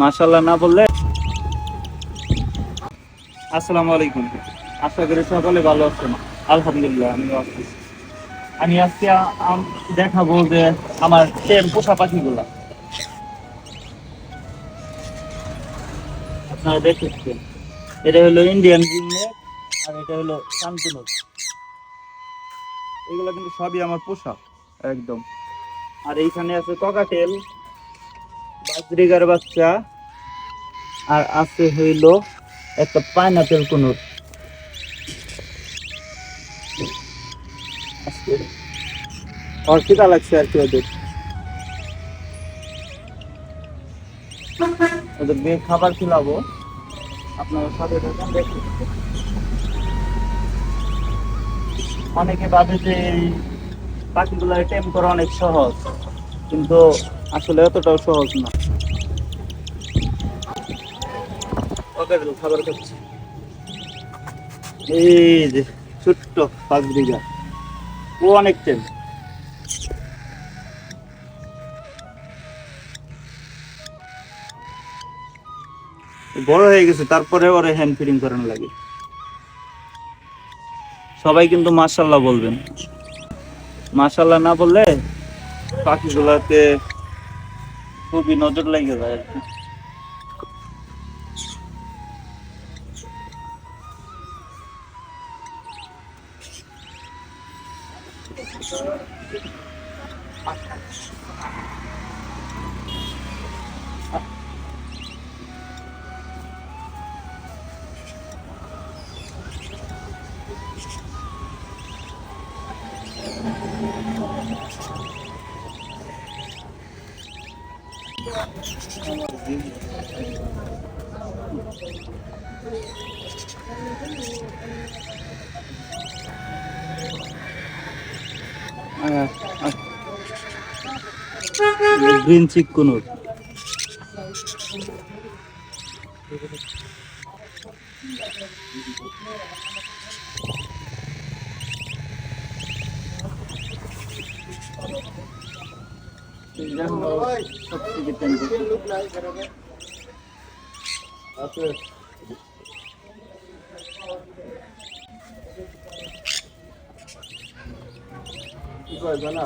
মাশাআল্লাহ না বললে। আসসালামু আলাইকুম। আশা করি সকলে ভালো আছেন। আলহামদুলিল্লাহ আমিও আছি। আমি আজকে দেখাবো যে আমার টেম পোষা পাখিগুলা আপনারা দেখেছেন। এটা হলো ইন্ডিয়ান রিংনেক আর এটা হলো শান্তনুর। এগুলো কিন্তু সবই আমার পোষা একদম। আর এইখানে আছে ককাটেল, বাজরিগার বাচ্চা, আর আছে হইলো একটা পাইনাপেল কুনুর। আজকে অর্কিতা লাগছে আর কি ওদের দিয়ে খাবার খিলাবো। আপনার সাথে থাকেন দেখুন। অনেকে ভাবে যে এই পাখিগুলো টেম করা অনেক সহজ, কিন্তু আসলে এতটাও সহজ না। ওকে খাবার খাচ্ছি। এই যে ছোট্ট বাজরিগা, ও অনেক টেম। বড় হয়ে গেছে, তারপরে ওরে হ্যান্ড ফিডিং করানো লাগে। সবাই কিন্তু মাশাআল্লাহ বলবেন। মাশাআল্লাহ না বললে পাখিগুলাতে খুবই নজর লেগে যায় আর কি। Green cheek conure. কি কয় জানা